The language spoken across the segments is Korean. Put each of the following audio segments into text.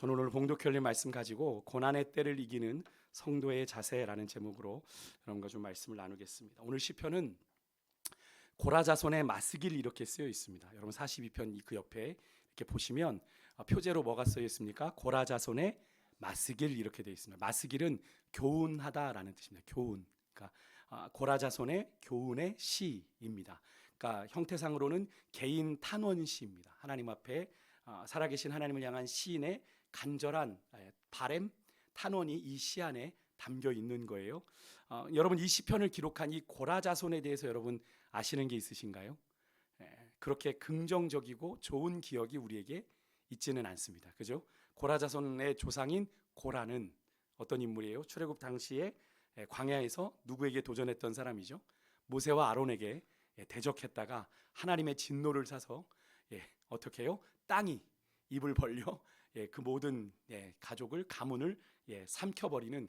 저는 오늘 봉독혈림 말씀 가지고 고난의 때를 이기는 성도의 자세라는 제목으로 여러분과 좀 말씀을 나누겠습니다. 오늘 시편은 고라자손의 마스길 이렇게 쓰여 있습니다. 여러분 42편 그 옆에 이렇게 보시면 표제로 뭐가 쓰여 있습니까? 고라자손의 마스길 이렇게 되어 있습니다. 마스길은 교훈하다라는 뜻입니다. 교훈. 그러니까 고라자손의 교훈의 시입니다. 그러니까 형태상으로는 개인 탄원 시입니다. 하나님 앞에 살아계신 하나님을 향한 시인의 간절한 바램, 탄원이 이 시 안에 담겨 있는 거예요. 여러분 이 시편을 기록한 이 고라자손에 대해서 여러분 아시는 게 있으신가요? 그렇게 긍정적이고 좋은 기억이 우리에게 있지는 않습니다. 그죠? 고라자손의 조상인 고라는 어떤 인물이에요? 출애굽 당시에 광야에서 누구에게 도전했던 사람이죠? 모세와 아론에게 대적했다가 하나님의 진노를 사서 어떻게 해요? 땅이 입을 벌려 그 모든 가족을 가문을 삼켜버리는,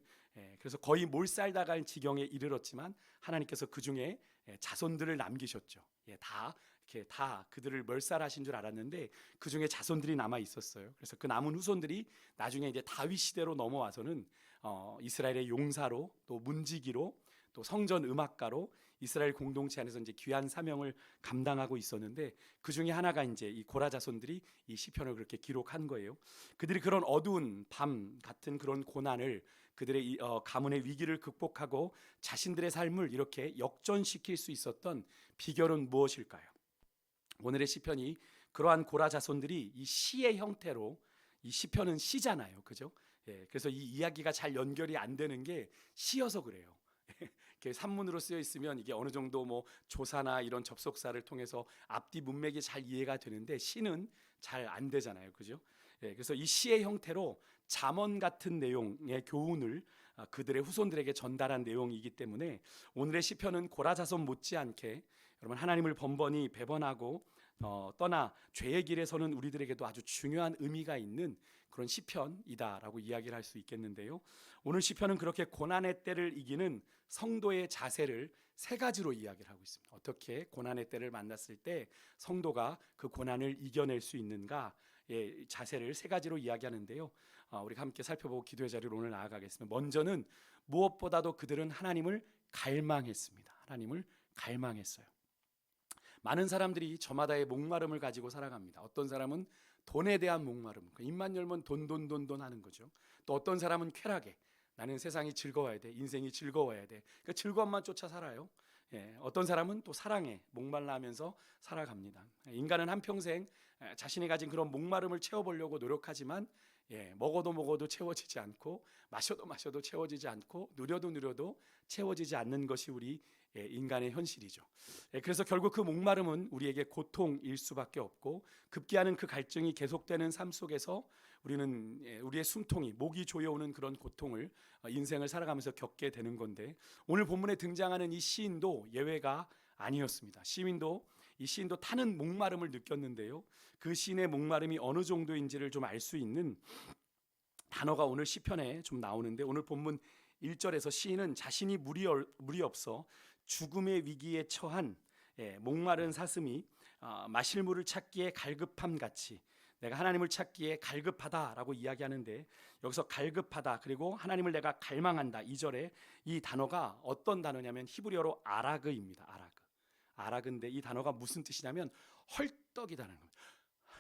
그래서 거의 몰살당할 지경에 이르렀지만 하나님께서 그 중에 자손들을 남기셨죠. 다 그들을 멸살하신 줄 알았는데 그 중에 자손들이 남아 있었어요. 그래서 그 남은 후손들이 나중에 이제 다윗 시대로 넘어와서는 이스라엘의 용사로, 또 문지기로, 또 성전 음악가로 이스라엘 공동체 안에서 이제 귀한 사명을 감당하고 있었는데, 그 중에 하나가 이제 이 고라 자손들이 이 시편을 그렇게 기록한 거예요. 그들이 그런 어두운 밤 같은 그런 고난을, 그들의 가문의 위기를 극복하고 자신들의 삶을 이렇게 역전시킬 수 있었던 비결은 무엇일까요? 오늘의 시편이 그러한 고라 자손들이 이 시의 형태로, 이 시편은 시잖아요, 그죠? 그래서 이 이야기가 잘 연결이 안 되는 게 시여서 그래요. 산문으로 쓰여 있으면 이게 어느 정도 뭐 조사나 이런 접속사를 통해서 앞뒤 문맥이 잘 이해가 되는데 시는 잘 안 되잖아요, 그죠? 그래서 이 시의 형태로 잠언 같은 내용의 교훈을 그들의 후손들에게 전달한 내용이기 때문에 오늘의 시편은 고라 자손 못지않게 여러분 하나님을 번번이 배반하고 떠나 죄의 길에 서는 우리들에게도 아주 중요한 의미가 있는 그런 시편이다라고 이야기를 할 수 있겠는데요. 오늘 시편은 그렇게 고난의 때를 이기는 성도의 자세를 세 가지로 이야기를 하고 있습니다. 어떻게 고난의 때를 만났을 때 성도가 그 고난을 이겨낼 수 있는가, 자세를 세 가지로 이야기하는데요. 우리가 함께 살펴보고 기도의 자리로 오늘 나아가겠습니다. 먼저는 무엇보다도 그들은 하나님을 갈망했습니다. 하나님을 갈망했어요. 많은 사람들이 저마다의 목마름을 가지고 살아갑니다. 어떤 사람은 돈에 대한 목마름, 입만 열면 돈 하는 거죠. 또 어떤 사람은 쾌락에, 나는 세상이 즐거워야 돼, 인생이 즐거워야 돼, 그 즐거움만 쫓아 살아요. 어떤 사람은 또 사랑에 목말라 하면서 살아갑니다. 인간은 한평생 자신이 가진 그런 목마름을 채워보려고 노력하지만 먹어도 채워지지 않고, 마셔도 채워지지 않고, 누려도 채워지지 않는 것이 우리 인간의 현실이죠. 그래서 결국 그 목마름은 우리에게 고통일 수밖에 없고, 급기야는 그 갈증이 계속되는 삶 속에서 우리는 우리의 숨통이, 목이 조여오는 그런 고통을 인생을 살아가면서 겪게 되는 건데, 오늘 본문에 등장하는 이 시인도 예외가 아니었습니다. 이 시인도 타는 목마름을 느꼈는데요. 그 시인의 목마름이 어느 정도인지를 좀 알 수 있는 단어가 오늘 시편에 좀 나오는데, 오늘 본문 1절에서 시인은 자신이 물이 없어 죽음의 위기에 처한 목마른 사슴이 마실 물을 찾기에 갈급함 같이, 내가 하나님을 찾기에 갈급하다라고 이야기하는데, 여기서 갈급하다 그리고 하나님을 내가 갈망한다, 2절에 이 단어가 어떤 단어냐면 히브리어로 아라그입니다. 아라그인데 이 단어가 무슨 뜻이냐면 헐떡이다는 겁니다.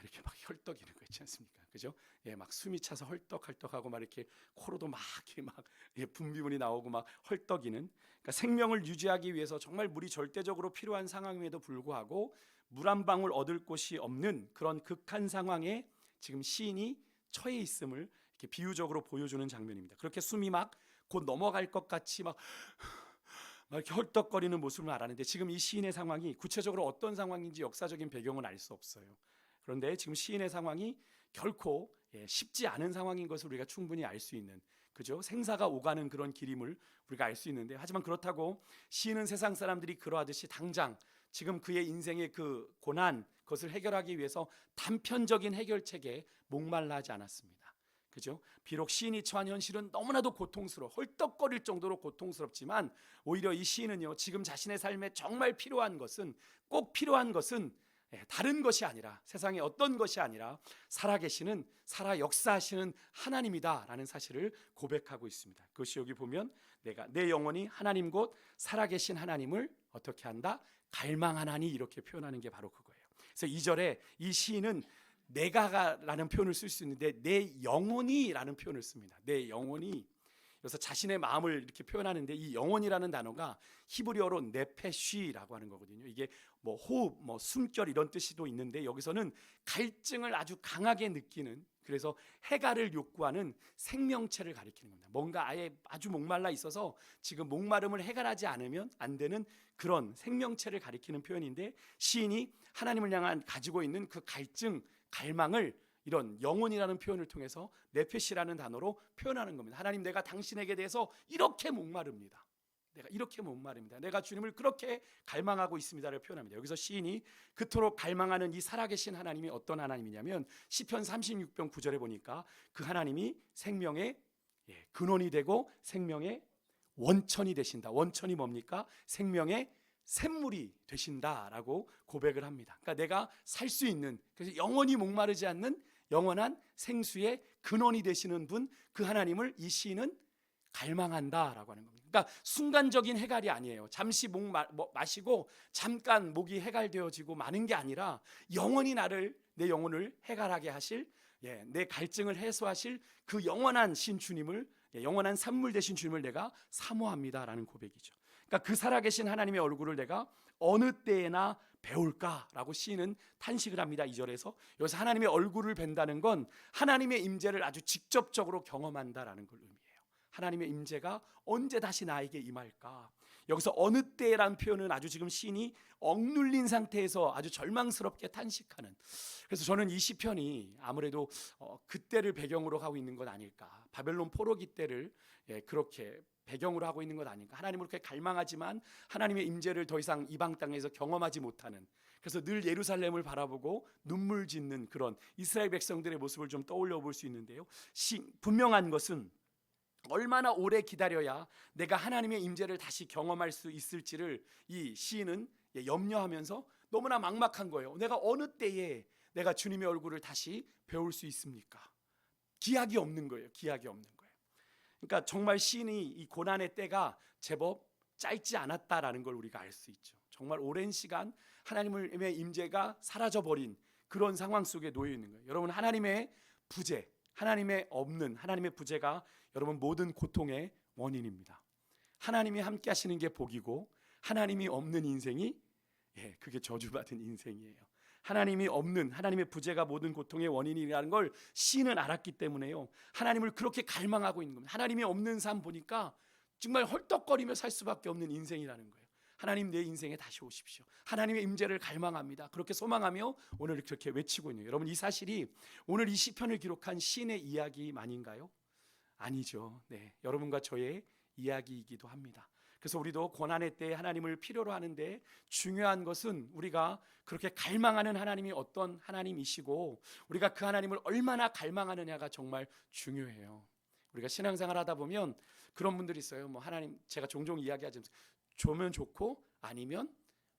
이렇게 막 헐떡이는 거 있지 않습니까? 그죠? 막 숨이 차서 헐떡헐떡하고 막 이렇게 코로도 막 분비물이 나오고 막 헐떡이는, 그러니까 생명을 유지하기 위해서 정말 물이 절대적으로 필요한 상황임에도 불구하고 물 한 방울 얻을 곳이 없는 그런 극한 상황에 지금 시인이 처해 있음을 이렇게 비유적으로 보여주는 장면입니다. 그렇게 숨이 막 곧 넘어갈 것 같이 막 이렇게 헐떡거리는 모습을 말하는데, 지금 이 시인의 상황이 구체적으로 어떤 상황인지 역사적인 배경은 알 수 없어요. 그런데 지금 시인의 상황이 결코 쉽지 않은 상황인 것을 우리가 충분히 알 수 있는, 그죠? 생사가 오가는 그런 길임을 우리가 알 수 있는데, 하지만 그렇다고 시인은 세상 사람들이 그러하듯이 당장 지금 그의 인생의 그 고난, 그것을 해결하기 위해서 단편적인 해결책에 목말라 하지 않았습니다. 그죠? 비록 시인이 처한 현실은 너무나도 헐떡거릴 정도로 고통스럽지만, 오히려 이 시인은요, 지금 자신의 삶에 정말 필요한 것은, 꼭 필요한 것은 다른 것이 아니라, 세상에 어떤 것이 아니라 살아계시는, 살아 역사하시는 하나님이다라는 사실을 고백하고 있습니다. 그것이 여기 보면 내가 내 영혼이 하나님 곧 살아계신 하나님을 어떻게 한다? 갈망하나니, 이렇게 표현하는 게 바로 그거예요. 그래서 2절에 이 시인은 내가라는 표현을 쓸 수 있는데 내 영혼이라는 표현을 씁니다. 내 영혼이. 그래서 자신의 마음을 이렇게 표현하는데 이 영혼이라는 단어가 히브리어로 네페쉬라고 하는 거거든요. 이게 뭐 호흡, 뭐 숨결 이런 뜻이도 있는데 여기서는 갈증을 아주 강하게 느끼는, 그래서 해갈을 욕구하는 생명체를 가리키는 겁니다. 뭔가 아주 목말라 있어서 지금 목마름을 해갈하지 않으면 안 되는 그런 생명체를 가리키는 표현인데, 시인이 하나님을 향한 가지고 있는 그 갈증, 갈망을 이런 영혼이라는 표현을 통해서 네페시라는 단어로 표현하는 겁니다. 하나님, 내가 당신에게 대해서 이렇게 목마릅니다. 내가 이렇게 목마릅니다. 내가 주님을 그렇게 갈망하고 있습니다를 표현합니다. 여기서 시인이 그토록 갈망하는 이 살아계신 하나님이 어떤 하나님이냐면 시편 36편 9절에 보니까 그 하나님이 생명의 근원이 되고 생명의 원천이 되신다. 원천이 뭡니까? 생명의 샘물이 되신다라고 고백을 합니다. 그러니까 내가 살 수 있는, 그래서 영원히 목마르지 않는 영원한 생수의 근원이 되시는 분, 그 하나님을 이 시인은 갈망한다라고 하는 겁니다. 그러니까 순간적인 해갈이 아니에요. 잠시 목 마시고 잠깐 목이 해갈되어지고 마는 게 아니라 영원히 내 영혼을 해갈하게 하실, 내 갈증을 해소하실 그 영원한 신 주님을, 영원한 산물 되신 주님을 내가 사모합니다라는 고백이죠. 그러니까 그 살아계신 하나님의 얼굴을 내가 어느 때에나 배울까라고 시인은 탄식을 합니다. 2절에서 여기서 하나님의 얼굴을 뵌다는 건 하나님의 임재를 아주 직접적으로 경험한다라는 걸 의미해요. 하나님의 임재가 언제 다시 나에게 임할까? 여기서 어느 때라는 표현은 아주 지금 시인이 억눌린 상태에서 아주 절망스럽게 탄식하는, 그래서 저는 이 시편이 아무래도 그때를 배경으로 하고 있는 것 아닐까, 바벨론 포로기 때를 그렇게 배경으로 하고 있는 것 아닌가. 하나님을 그렇게 갈망하지만 하나님의 임재를 더 이상 이방 땅에서 경험하지 못하는, 그래서 늘 예루살렘을 바라보고 눈물 짓는 그런 이스라엘 백성들의 모습을 좀 떠올려 볼 수 있는데요, 분명한 것은 얼마나 오래 기다려야 내가 하나님의 임재를 다시 경험할 수 있을지를 이 시인은 염려하면서 너무나 막막한 거예요. 내가 어느 때에 내가 주님의 얼굴을 다시 배울 수 있습니까? 기약이 없는 거예요. 기약이 없는 거예요. 그러니까 정말 시인이 이 고난의 때가 제법 짧지 않았다라는 걸 우리가 알 수 있죠. 정말 오랜 시간 하나님의 임재가 사라져버린 그런 상황 속에 놓여 있는 거예요. 여러분, 하나님의 부재, 하나님의 없는 하나님의 부재가 여러분 모든 고통의 원인입니다. 하나님이 함께 하시는 게 복이고 하나님이 없는 인생이 그게 저주받은 인생이에요. 하나님이 없는, 하나님의 부재가 모든 고통의 원인이라는 걸 시인은 알았기 때문에요, 하나님을 그렇게 갈망하고 있는 겁니다. 하나님이 없는 삶 보니까 정말 헐떡거리며 살 수밖에 없는 인생이라는 거예요. 하나님, 내 인생에 다시 오십시오. 하나님의 임재를 갈망합니다. 그렇게 소망하며 오늘 그렇게 외치고 있는, 여러분, 이 사실이 오늘 이 시편을 기록한 시인의 이야기만인가요? 아니죠. 여러분과 저의 이야기이기도 합니다. 그래서 우리도 고난의 때에 하나님을 필요로 하는데 중요한 것은 우리가 그렇게 갈망하는 하나님이 어떤 하나님이시고 우리가 그 하나님을 얼마나 갈망하느냐가 정말 중요해요. 우리가 신앙생활 하다 보면 그런 분들이 있어요. 뭐 하나님, 제가 종종 이야기하지만 좋으면 좋고 아니면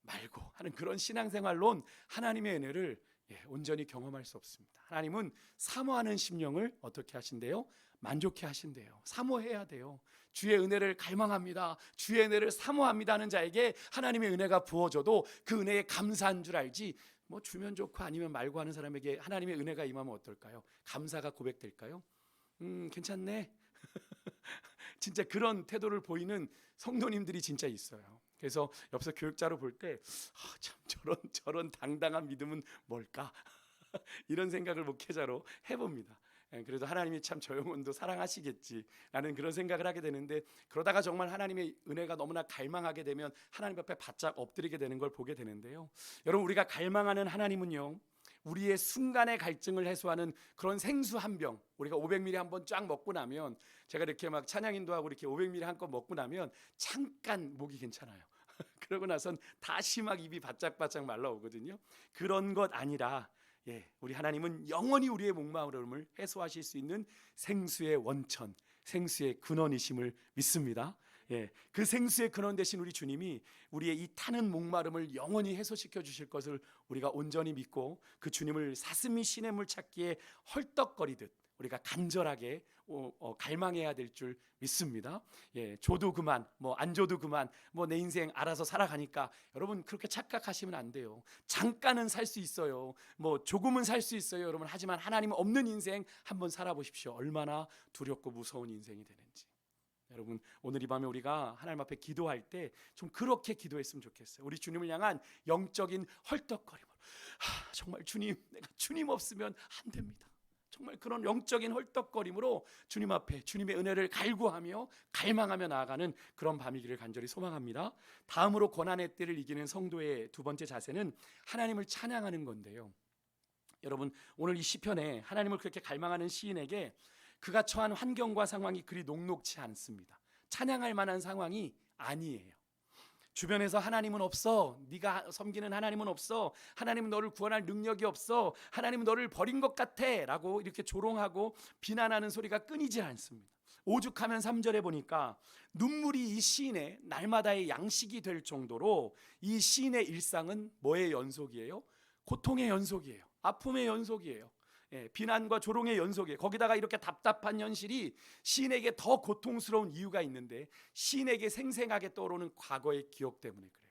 말고 하는 그런 신앙생활론 하나님의 은혜를 온전히 경험할 수 없습니다. 하나님은 사모하는 심령을 어떻게 하신대요? 만족해 하신대요. 사모해야 돼요. 주의 은혜를 갈망합니다, 주의 은혜를 사모합니다 하는 자에게 하나님의 은혜가 부어져도 그 은혜에 감사한 줄 알지, 뭐 주면 좋고 아니면 말고 하는 사람에게 하나님의 은혜가 임하면 어떨까요? 감사가 고백될까요? 괜찮네. 진짜 그런 태도를 보이는 성도님들이 진짜 있어요. 그래서 옆에서 교육자로 볼 때 참 저런 당당한 믿음은 뭘까? 이런 생각을 목회자로 해봅니다. 그래도 하나님이 참 저 영혼도 사랑하시겠지라는 그런 생각을 하게 되는데, 그러다가 정말 하나님의 은혜가 너무나 갈망하게 되면 하나님 앞에 바짝 엎드리게 되는 걸 보게 되는데요, 여러분, 우리가 갈망하는 하나님은요, 우리의 순간의 갈증을 해소하는 그런 생수 한 병, 우리가 500ml 한번 쫙 먹고 나면, 제가 이렇게 막 찬양인도 하고 이렇게 500ml 한껏 먹고 나면 잠깐 목이 괜찮아요. 그러고 나선 다시 막 입이 바짝바짝 말라오거든요. 그런 것 아니라 우리 하나님은 영원히 우리의 목마름을 해소하실 수 있는 생수의 원천, 생수의 근원이심을 믿습니다. 그 생수의 근원 되신 우리 주님이 우리의 이 타는 목마름을 영원히 해소시켜 주실 것을 우리가 온전히 믿고 그 주님을 사슴이 시냇물 찾기에 헐떡거리듯 우리가 간절하게 갈망해야 될 줄 믿습니다. 줘도 그만, 안 줘도 그만, 내 인생 알아서 살아가니까 여러분 그렇게 착각하시면 안 돼요. 잠깐은 살 수 있어요. 조금은 살 수 있어요, 여러분. 하지만 하나님 없는 인생 한번 살아보십시오. 얼마나 두렵고 무서운 인생이 되는지. 여러분 오늘 이 밤에 우리가 하나님 앞에 기도할 때 좀 그렇게 기도했으면 좋겠어요. 우리 주님을 향한 영적인 헐떡거림으로 정말 주님, 내가 주님 없으면 안 됩니다. 정말 그런 영적인 헐떡거림으로 주님 앞에 주님의 은혜를 갈구하며 갈망하며 나아가는 그런 밤이기를 간절히 소망합니다. 다음으로 고난의 때를 이기는 성도의 두 번째 자세는 하나님을 찬양하는 건데요. 여러분 오늘 이 시편에 하나님을 그렇게 갈망하는 시인에게 그가 처한 환경과 상황이 그리 녹록지 않습니다. 찬양할 만한 상황이 아니에요. 주변에서 하나님은 없어, 네가 섬기는 하나님은 없어, 하나님은 너를 구원할 능력이 없어, 하나님은 너를 버린 것 같아 라고 이렇게 조롱하고 비난하는 소리가 끊이지 않습니다. 오죽하면 3절에 보니까 눈물이 이 시인의 날마다의 양식이 될 정도로 이 시인의 일상은 뭐의 연속이에요? 고통의 연속이에요. 아픔의 연속이에요. 비난과 조롱의 연속이에요. 거기다가 이렇게 답답한 현실이 시인에게 더 고통스러운 이유가 있는데 시인에게 생생하게 떠오르는 과거의 기억 때문에 그래요.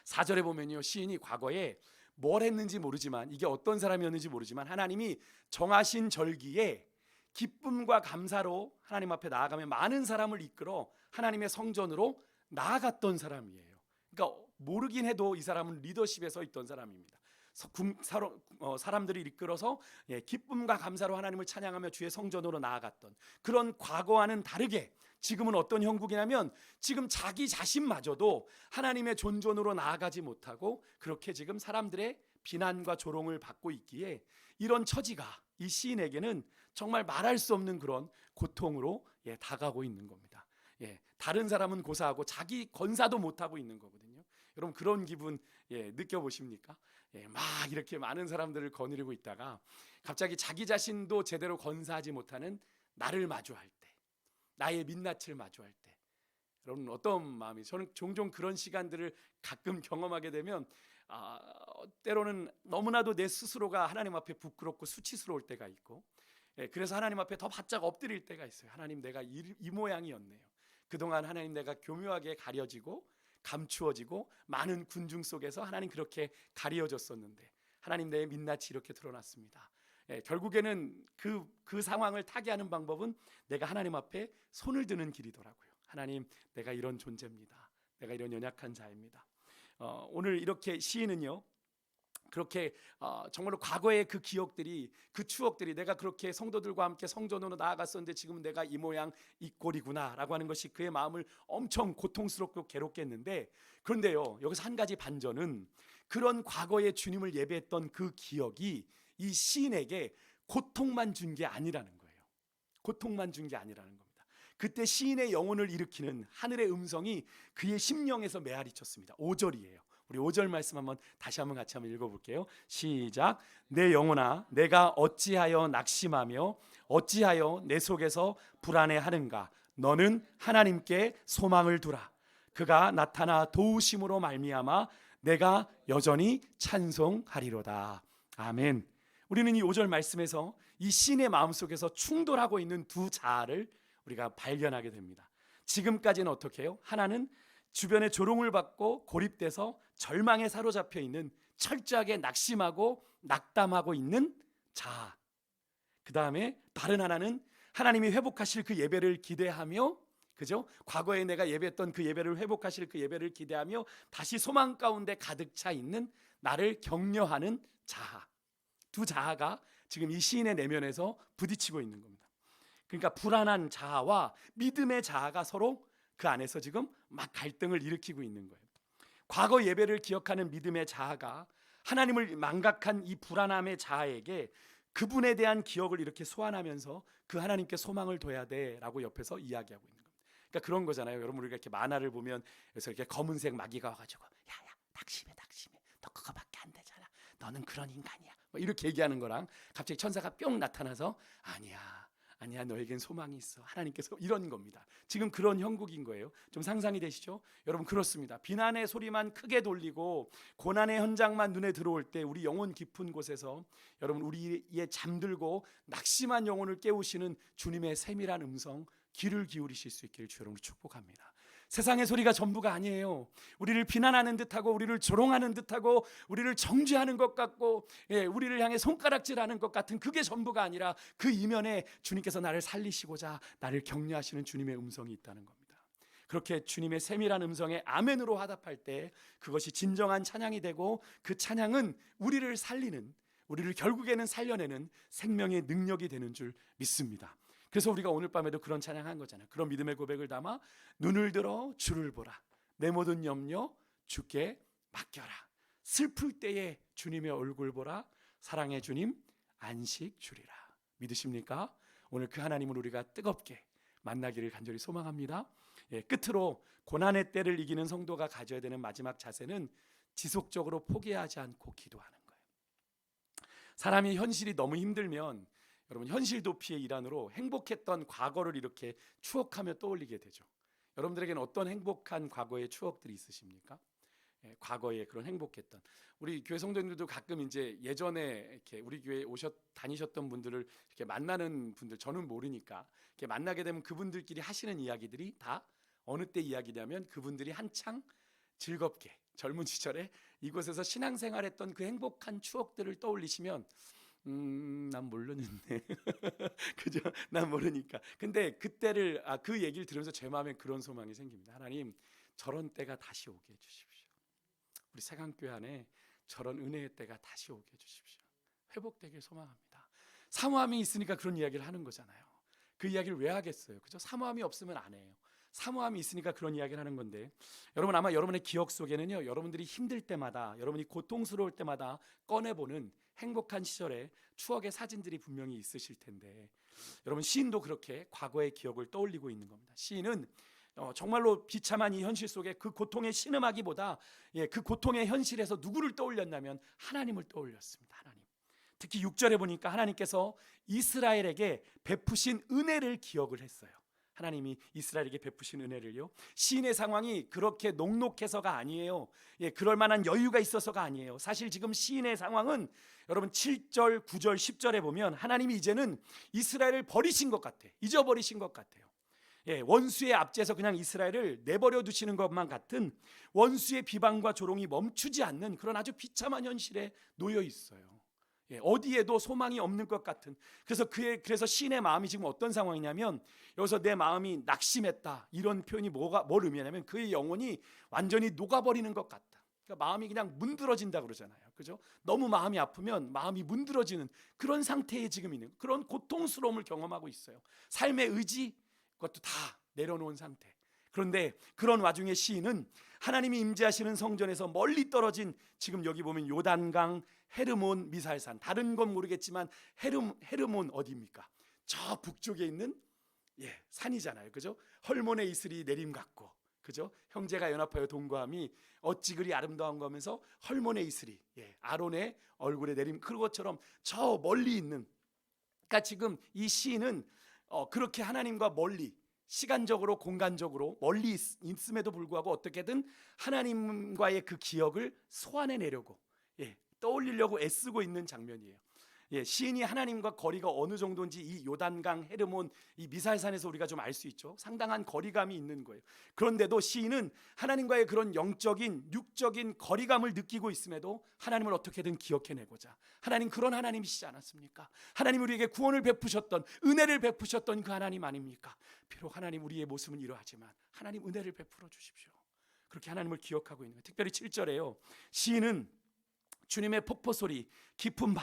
4절에 보면요, 시인이 과거에 뭘 했는지 모르지만, 이게 어떤 사람이었는지 모르지만 하나님이 정하신 절기에 기쁨과 감사로 하나님 앞에 나아가며 많은 사람을 이끌어 하나님의 성전으로 나아갔던 사람이에요. 그러니까 모르긴 해도 이 사람은 리더십에 서 있던 사람입니다. 사람들이 이끌어서 기쁨과 감사로 하나님을 찬양하며 주의 성전으로 나아갔던 그런 과거와는 다르게 지금은 어떤 형국이냐면 지금 자기 자신마저도 하나님의 존전으로 나아가지 못하고 그렇게 지금 사람들의 비난과 조롱을 받고 있기에 이런 처지가 이 시인에게는 정말 말할 수 없는 그런 고통으로 다가오고 있는 겁니다. 다른 사람은 고사하고 자기 건사도 못하고 있는 거거든요. 여러분 그런 기분 느껴보십니까? 막 이렇게 많은 사람들을 거느리고 있다가 갑자기 자기 자신도 제대로 건사하지 못하는 나를 마주할 때, 나의 민낯을 마주할 때 여러분 어떤 마음이? 저는 종종 그런 시간들을 가끔 경험하게 되면 때로는 너무나도 내 스스로가 하나님 앞에 부끄럽고 수치스러울 때가 있고 그래서 하나님 앞에 더 바짝 엎드릴 때가 있어요. 하나님, 내가 이 모양이었네요. 그동안 하나님 내가 교묘하게 가려지고 감추어지고 많은 군중 속에서 하나님 그렇게 가려졌었는데 하나님 내 민낯이 이렇게 드러났습니다. 결국에는 그 상황을 타개하는 방법은 내가 하나님 앞에 손을 드는 길이더라고요. 하나님, 내가 이런 존재입니다. 내가 이런 연약한 자입니다. 오늘 이렇게 시인은요, 그렇게 정말로 과거의 그 기억들이, 그 추억들이, 내가 그렇게 성도들과 함께 성전으로 나아갔었는데 지금은 내가 이 모양 이 꼴이구나 라고 하는 것이 그의 마음을 엄청 고통스럽고 괴롭게 했는데, 그런데요 여기서 한 가지 반전은 그런 과거에 주님을 예배했던 그 기억이 이 시인에게 고통만 준 게 아니라는 거예요. 고통만 준 게 아니라는 겁니다. 그때 시인의 영혼을 일으키는 하늘의 음성이 그의 심령에서 메아리쳤습니다. 5절이에요. 우리 5절 말씀 다시 한번 같이 한번 읽어볼게요. 시작. 내 영혼아, 내가 어찌하여 낙심하며 어찌하여 내 속에서 불안해하는가? 너는 하나님께 소망을 두라. 그가 나타나 도우심으로 말미암아 내가 여전히 찬송하리로다. 아멘. 우리는 이 5절 말씀에서 이 시인의 마음속에서 충돌하고 있는 두 자아를 우리가 발견하게 됩니다. 지금까지는 어떻게 해요? 하나는 주변의 조롱을 받고 고립돼서 절망에 사로잡혀 있는, 철저하게 낙심하고 낙담하고 있는 자아. 그 다음에 다른 하나는 하나님이 회복하실 그 예배를 기대하며, 그죠? 과거에 내가 예배했던 그 예배를 회복하실 그 예배를 기대하며 다시 소망 가운데 가득 차 있는 나를 격려하는 자아. 두 자아가 지금 이 시인의 내면에서 부딪히고 있는 겁니다. 그러니까 불안한 자아와 믿음의 자아가 서로 그 안에서 지금 막 갈등을 일으키고 있는 거예요. 과거 예배를 기억하는 믿음의 자아가 하나님을 망각한 이 불안함의 자아에게 그분에 대한 기억을 이렇게 소환하면서 그 하나님께 소망을 둬야 돼라고 옆에서 이야기하고 있는 겁니다. 그러니까 그런 거잖아요. 여러분 우리가 이렇게 만화를 보면 그래서 이렇게 검은색 마귀가 와가지고 야야 낙심해 너 그거밖에 안 되잖아. 너는 그런 인간이야. 뭐 이렇게 얘기하는 거랑 갑자기 천사가 뿅 나타나서 아니야 아니야, 너에겐 소망이 있어. 하나님께서 이런 겁니다. 지금 그런 형국인 거예요. 좀 상상이 되시죠? 여러분, 그렇습니다. 비난의 소리만 크게 돌리고 고난의 현장만 눈에 들어올 때 우리 영혼 깊은 곳에서 여러분, 우리의 잠들고 낙심한 영혼을 깨우시는 주님의 세밀한 음성, 귀를 기울이실 수 있기를 주 여러분을 축복합니다. 세상의 소리가 전부가 아니에요. 우리를 비난하는 듯하고 우리를 조롱하는 듯하고 우리를 정죄하는 것 같고, 우리를 향해 손가락질하는 것 같은 그게 전부가 아니라 그 이면에 주님께서 나를 살리시고자 나를 격려하시는 주님의 음성이 있다는 겁니다. 그렇게 주님의 세밀한 음성에 아멘으로 화답할 때 그것이 진정한 찬양이 되고, 그 찬양은 우리를 살리는, 우리를 결국에는 살려내는 생명의 능력이 되는 줄 믿습니다. 그래서 우리가 오늘 밤에도 그런 찬양한 거잖아요. 그런 믿음의 고백을 담아 눈을 들어 주를 보라. 내 모든 염려 주께 맡겨라. 슬플 때에 주님의 얼굴 보라. 사랑의 주님 안식 주리라. 믿으십니까? 오늘 그 하나님을 우리가 뜨겁게 만나기를 간절히 소망합니다. 끝으로 고난의 때를 이기는 성도가 가져야 되는 마지막 자세는 지속적으로 포기하지 않고 기도하는 거예요. 사람이 현실이 너무 힘들면 여러분, 현실 도피의 일환으로 행복했던 과거를 이렇게 추억하며 떠올리게 되죠. 여러분들에게는 어떤 행복한 과거의 추억들이 있으십니까? 과거에 그런 행복했던, 우리 교회 성도님들도 가끔 이제 예전에 이렇게 우리 교회 다니셨던 분들을 이렇게 만나는 분들, 저는 모르니까 이렇게 만나게 되면 그분들끼리 하시는 이야기들이 다 어느 때 이야기냐면 그분들이 한창 즐겁게 젊은 시절에 이곳에서 신앙생활했던 그 행복한 추억들을 떠올리시면 난 모르는데 그죠? 난 모르니까. 근데 그때를 그 얘기를 들으면서 제 마음에 그런 소망이 생깁니다. 하나님, 저런 때가 다시 오게 해주십시오. 우리 세강교회 안에 저런 은혜의 때가 다시 오게 해주십시오. 회복되길 소망합니다. 사모함이 있으니까 그런 이야기를 하는 거잖아요. 그 이야기를 왜 하겠어요? 그죠? 사모함이 없으면 안 해요. 사모함이 있으니까 그런 이야기를 하는 건데, 여러분 아마 여러분의 기억 속에는요, 여러분들이 힘들 때마다, 여러분이 고통스러울 때마다 꺼내보는 행복한 시절의 추억의 사진들이 분명히 있으실 텐데, 여러분 시인도 그렇게 과거의 기억을 떠올리고 있는 겁니다. 시인은 정말로 비참한 이 현실 속에 그 고통에 신음하기보다 그 고통의 현실에서 누구를 떠올렸냐면 하나님을 떠올렸습니다. 하나님. 특히 6절에 보니까 하나님께서 이스라엘에게 베푸신 은혜를 기억을 했어요. 하나님이 이스라엘에게 베푸신 은혜를요. 시인의 상황이 그렇게 녹록해서가 아니에요. 그럴 만한 여유가 있어서가 아니에요. 사실 지금 시인의 상황은 여러분 7절, 9절, 10절에 보면 하나님이 이제는 이스라엘을 버리신 것 같아. 잊어버리신 것 같아요. 원수의 압제에서 그냥 이스라엘을 내버려 두시는 것만 같은, 원수의 비방과 조롱이 멈추지 않는 그런 아주 비참한 현실에 놓여 있어요. 어디에도 소망이 없는 것 같은. 그래서 시인의 마음이 지금 어떤 상황이냐면, 여기서 내 마음이 낙심했다, 이런 표현이 뭘 의미하냐면 그의 영혼이 완전히 녹아버리는 것 같다. 그러니까 마음이 그냥 문드러진다 그러잖아요. 그죠? 너무 마음이 아프면 마음이 문드러지는 그런 상태에 지금 있는, 그런 고통스러움을 경험하고 있어요. 삶의 의지, 그것도 다 내려놓은 상태. 그런데 그런 와중에 시인은 하나님이 임재하시는 성전에서 멀리 떨어진, 지금 여기 보면 요단강, 헤르몬, 미살산, 다른 건 모르겠지만 헤르몬 어디입니까? 저 북쪽에 있는 산이잖아요. 그죠? 헐몬의 이슬이 내림 같고, 그죠? 형제가 연합하여 동거함이 어찌 그리 아름다운 거면서 헐몬의 이슬이 아론의 얼굴에 내림, 그것처럼 저 멀리 있는, 그러니까 지금 이 시인은 그렇게 하나님과 멀리, 시간적으로 공간적으로 멀리 있음에도 불구하고 어떻게든 하나님과의 그 기억을 소환해내려고 떠올리려고 애쓰고 있는 장면이에요. 시인이 하나님과 거리가 어느 정도인지 이 요단강, 헤르몬, 이 미살산에서 우리가 좀 알 수 있죠. 상당한 거리감이 있는 거예요. 그런데도 시인은 하나님과의 그런 영적인, 육적인 거리감을 느끼고 있음에도 하나님을 어떻게든 기억해내고자, 하나님 그런 하나님이시지 않았습니까? 하나님 우리에게 구원을 베푸셨던, 은혜를 베푸셨던 그 하나님 아닙니까? 비록 하나님 우리의 모습은 이러하지만 하나님 은혜를 베풀어 주십시오. 그렇게 하나님을 기억하고 있는 거예요. 특별히 7절에요. 시인은 주님의 폭포 소리, 깊은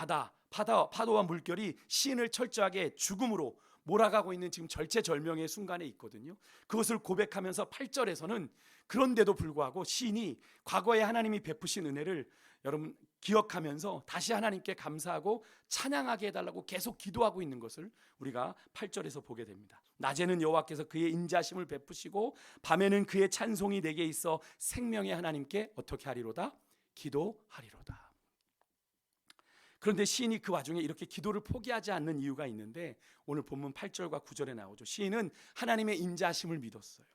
파도와 물결이 시인을 철저하게 죽음으로 몰아가고 있는 지금 절체절명의 순간에 있거든요. 그것을 고백하면서 8절에서는 그런데도 불구하고 시인이 과거에 하나님이 베푸신 은혜를 여러분 기억하면서 다시 하나님께 감사하고 찬양하게 해달라고 계속 기도하고 있는 것을 우리가 8절에서 보게 됩니다. 낮에는 여호와께서 그의 인자심을 베푸시고 밤에는 그의 찬송이 내게 있어 생명의 하나님께 어떻게 하리로다? 기도하리로다. 그런데 시인이 그 와중에 이렇게 기도를 포기하지 않는 이유가 있는데 오늘 본문 8절과 9절에 나오죠. 시인은 하나님의 인자하심을 믿었어요.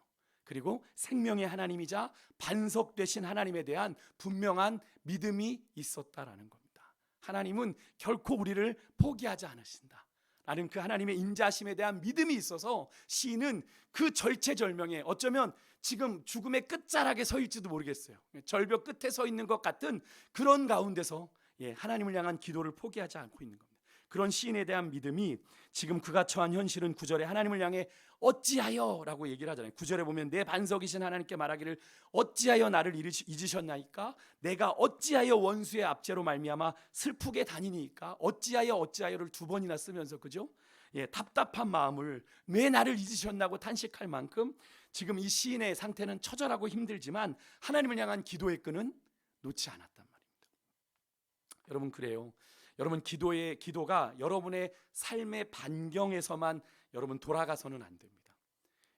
그리고 생명의 하나님이자 반석 되신 하나님에 대한 분명한 믿음이 있었다라는 겁니다. 하나님은 결코 우리를 포기하지 않으신다 라는 그 하나님의 인자하심에 대한 믿음이 있어서 시인은 그 절체절명에, 어쩌면 지금 죽음의 끝자락에 서 있지도 모르겠어요. 절벽 끝에 서 있는 것 같은 그런 가운데서 하나님을 향한 기도를 포기하지 않고 있는 겁니다. 그런 시인에 대한 믿음이 지금 그가 처한 현실은 9절에 하나님을 향해 어찌하여 라고 얘기를 하잖아요. 9절에 보면 내 반석이신 하나님께 말하기를 어찌하여 나를 잊으셨나이까? 내가 어찌하여 원수의 압제로 말미암아 슬프게 다니니까? 어찌하여를 두 번이나 쓰면서, 그죠? 답답한 마음을 왜 나를 잊으셨나고 탄식할 만큼 지금 이 시인의 상태는 처절하고 힘들지만 하나님을 향한 기도의 끈은 놓지 않았단 말입니다. 여러분, 그래요. 여러분, 기도가 여러분의 삶의 반경에서만 여러분 돌아가서는 안 됩니다.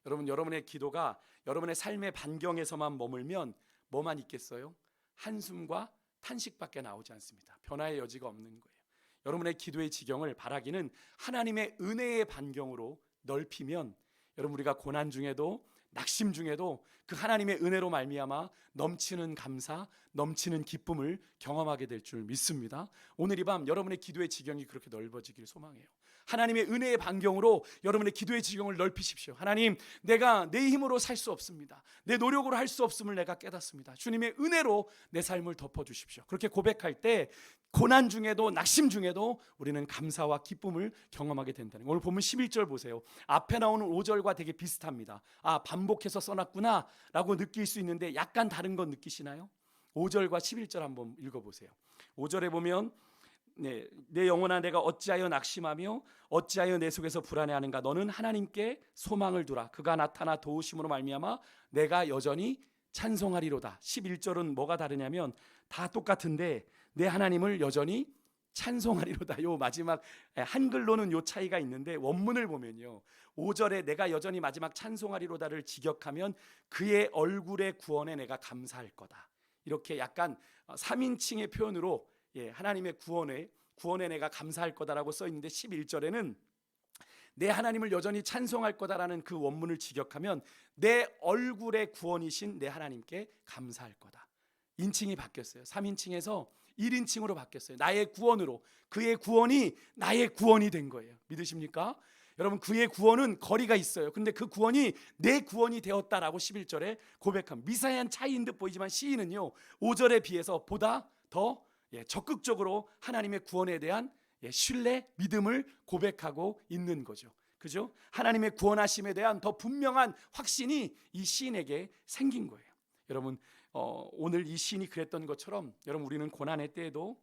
여러분, 여러분의 기도가 여러분의 삶의 반경에서만 머물면 뭐만 있겠어요? 한숨과 탄식밖에 나오지 않습니다. 변화의 여지가 없는 거예요. 여러분의 기도의 지경을 바라기는 하나님의 은혜의 반경으로 넓히면 여러분, 우리가 고난 중에도 낙심 중에도 그 하나님의 은혜로 말미암아 넘치는 감사, 넘치는 기쁨을 경험하게 될 줄 믿습니다. 오늘 이 밤 여러분의 기도의 지경이 그렇게 넓어지길 소망해요. 하나님의 은혜의 반경으로 여러분의 기도의 지경을 넓히십시오. 하나님, 내가 내 힘으로 살 수 없습니다. 내 노력으로 할 수 없음을 내가 깨닫습니다. 주님의 은혜로 내 삶을 덮어주십시오. 그렇게 고백할 때 고난 중에도 낙심 중에도 우리는 감사와 기쁨을 경험하게 된다는 거예요. 오늘 보면 11절 보세요. 앞에 나오는 5절과 되게 비슷합니다. 아, 반복해서 써놨구나 라고 느낄 수 있는데 약간 다른 건 느끼시나요? 5절과 11절 한번 읽어보세요. 5절에 보면 내 영혼아, 내가 어찌하여 낙심하며 어찌하여 내 속에서 불안해하는가? 너는 하나님께 소망을 두라. 그가 나타나 도우심으로 말미암아 내가 여전히 찬송하리로다. 11절은 뭐가 다르냐면 다 똑같은데 내 하나님을 여전히 찬송하리로다. 요 마지막 한글로는 요 차이가 있는데 원문을 보면요, 5절에 내가 여전히 마지막 찬송하리로다를 직역하면 그의 얼굴의 구원에 내가 감사할 거다. 이렇게 약간 3인칭의 표현으로 하나님의 구원에 내가 감사할 거다라고 써 있는데 11절에는 내 하나님을 여전히 찬송할 거다라는 그 원문을 직역하면 내 얼굴의 구원이신 내 하나님께 감사할 거다. 인칭이 바뀌었어요. 3인칭에서 1인칭으로 바뀌었어요. 나의 구원으로. 그의 구원이 나의 구원이 된 거예요. 믿으십니까? 여러분, 그의 구원은 거리가 있어요. 근데 그 구원이 내 구원이 되었다라고 11절에 고백한 미세한 차이인 듯 보이지만 시인은요 5절에 비해서 보다 더 적극적으로 하나님의 구원에 대한 신뢰, 믿음을 고백하고 있는 거죠. 그죠? 하나님의 구원하심에 대한 더 분명한 확신이 이 시인에게 생긴 거예요. 여러분, 오늘 이 시인이 그랬던 것처럼 여러분, 우리는 고난의 때에도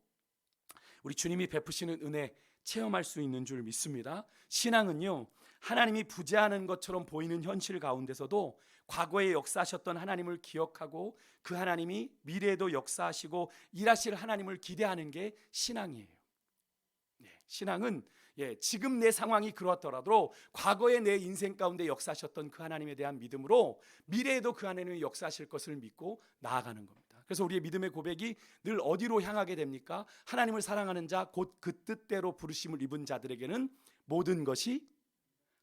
우리 주님이 베푸시는 은혜 체험할 수 있는 줄 믿습니다. 신앙은요, 하나님이 부재하는 것처럼 보이는 현실 가운데서도 과거에 역사하셨던 하나님을 기억하고 그 하나님이 미래에도 역사하시고 일하실 하나님을 기대하는 게 신앙이에요. 신앙은 지금 내 상황이 그렇더라도 과거의 내 인생 가운데 역사하셨던 그 하나님에 대한 믿음으로 미래에도 그 하나님이 역사하실 것을 믿고 나아가는 겁니다. 그래서 우리의 믿음의 고백이 늘 어디로 향하게 됩니까? 하나님을 사랑하는 자, 곧 그 뜻대로 부르심을 입은 자들에게는 모든 것이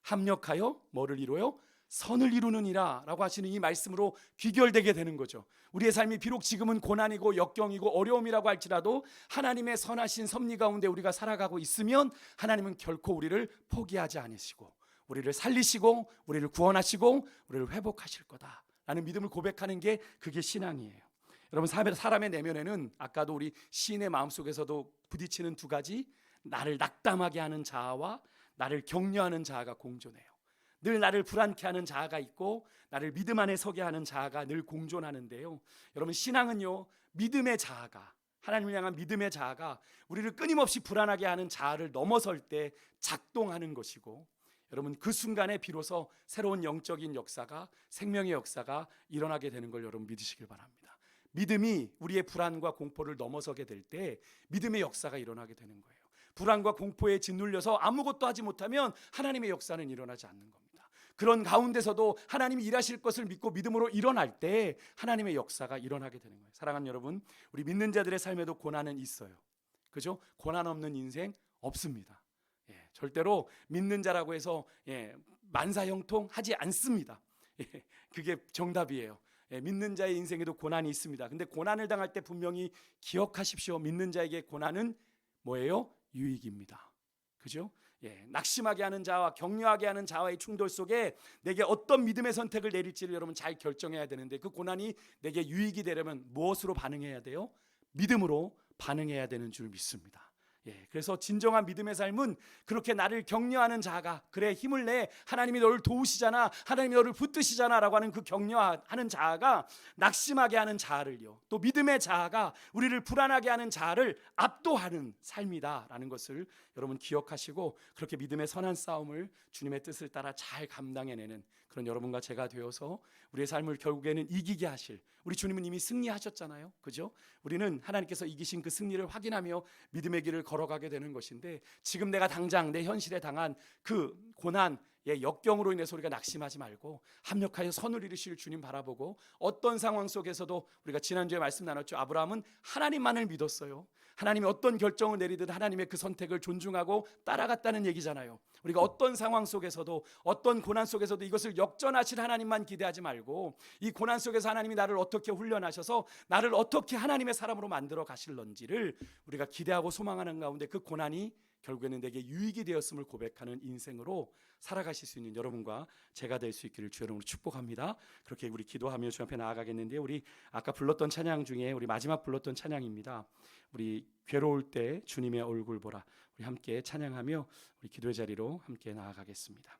합력하여 뭐를 이루어요? 선을 이루느니라 라고 하시는 이 말씀으로 귀결되게 되는 거죠. 우리의 삶이 비록 지금은 고난이고 역경이고 어려움이라고 할지라도 하나님의 선하신 섭리 가운데 우리가 살아가고 있으면 하나님은 결코 우리를 포기하지 않으시고 우리를 살리시고 우리를 구원하시고 우리를 회복하실 거다라는 믿음을 고백하는 게 그게 신앙이에요. 여러분, 사람의 내면에는 아까도 우리 시인의 마음속에서도 부딪히는 두 가지, 나를 낙담하게 하는 자아와 나를 격려하는 자아가 공존해요. 늘 나를 불안케 하는 자아가 있고 나를 믿음 안에 서게 하는 자아가 늘 공존하는데요. 여러분, 신앙은요, 믿음의 자아가, 하나님을 향한 믿음의 자아가 우리를 끊임없이 불안하게 하는 자아를 넘어설 때 작동하는 것이고, 여러분, 그 순간에 비로소 새로운 영적인 역사가, 생명의 역사가 일어나게 되는 걸 여러분 믿으시길 바랍니다. 믿음이 우리의 불안과 공포를 넘어서게 될 때 믿음의 역사가 일어나게 되는 거예요. 불안과 공포에 짓눌려서 아무것도 하지 못하면 하나님의 역사는 일어나지 않는 겁니다. 그런 가운데서도 하나님이 일하실 것을 믿고 믿음으로 일어날 때 하나님의 역사가 일어나게 되는 거예요. 사랑하는 여러분, 우리 믿는 자들의 삶에도 고난은 있어요. 그죠? 고난 없는 인생 없습니다. 절대로 믿는 자라고 해서 만사형통하지 않습니다. 그게 정답이에요. 믿는 자의 인생에도 고난이 있습니다. 근데 고난을 당할 때 분명히 기억하십시오. 믿는 자에게 고난은 뭐예요? 유익입니다. 그죠? 낙심하게 하는 자와 격려하게 하는 자와의 충돌 속에 내게 어떤 믿음의 선택을 내릴지를 여러분 잘 결정해야 되는데, 그 고난이 내게 유익이 되려면 무엇으로 반응해야 돼요? 믿음으로 반응해야 되는 줄 믿습니다. 그래서 진정한 믿음의 삶은 그렇게 나를 격려하는 자가, 그래 힘을 내, 하나님이 너를 도우시잖아, 하나님이 너를 붙드시잖아 라고 하는 그 격려하는 자가 낙심하게 하는 자아를요, 또 믿음의 자아가 우리를 불안하게 하는 자아를 압도하는 삶이다 라는 것을 여러분 기억하시고, 그렇게 믿음의 선한 싸움을 주님의 뜻을 따라 잘 감당해내는 그런 여러분과 제가 되어서 우리의 삶을 결국에는 이기게 하실, 우리 주님은 이미 승리하셨잖아요. 그죠? 우리는 하나님께서 이기신 그 승리를 확인하며 믿음의 길을 걸어가게 되는 것인데, 지금 내가 당장 내 현실에 당한 그 고난, 역경으로 인해서 우리가 낙심하지 말고 합력하여 선을 이루실 주님 바라보고, 어떤 상황 속에서도 우리가 지난주에 말씀 나눴죠. 아브라함은 하나님만을 믿었어요. 하나님이 어떤 결정을 내리든 하나님의 그 선택을 존중하고 따라갔다는 얘기잖아요. 우리가 어떤 상황 속에서도, 어떤 고난 속에서도 이것을 역전하실 하나님만 기대하지 말고, 이 고난 속에서 하나님이 나를 어떻게 훈련하셔서 나를 어떻게 하나님의 사람으로 만들어 가실런지를 우리가 기대하고 소망하는 가운데, 그 고난이 결국에는 내게 유익이 되었음을 고백하는 인생으로 살아가실 수 있는 여러분과 제가 될 수 있기를 주 여러분으로 축복합니다. 그렇게 우리 기도하며 주 앞에 나아가겠는데, 우리 아까 불렀던 찬양 중에 우리 마지막 불렀던 찬양입니다. 우리 괴로울 때 주님의 얼굴 보라, 우리 함께 찬양하며 우리 기도의 자리로 함께 나아가겠습니다.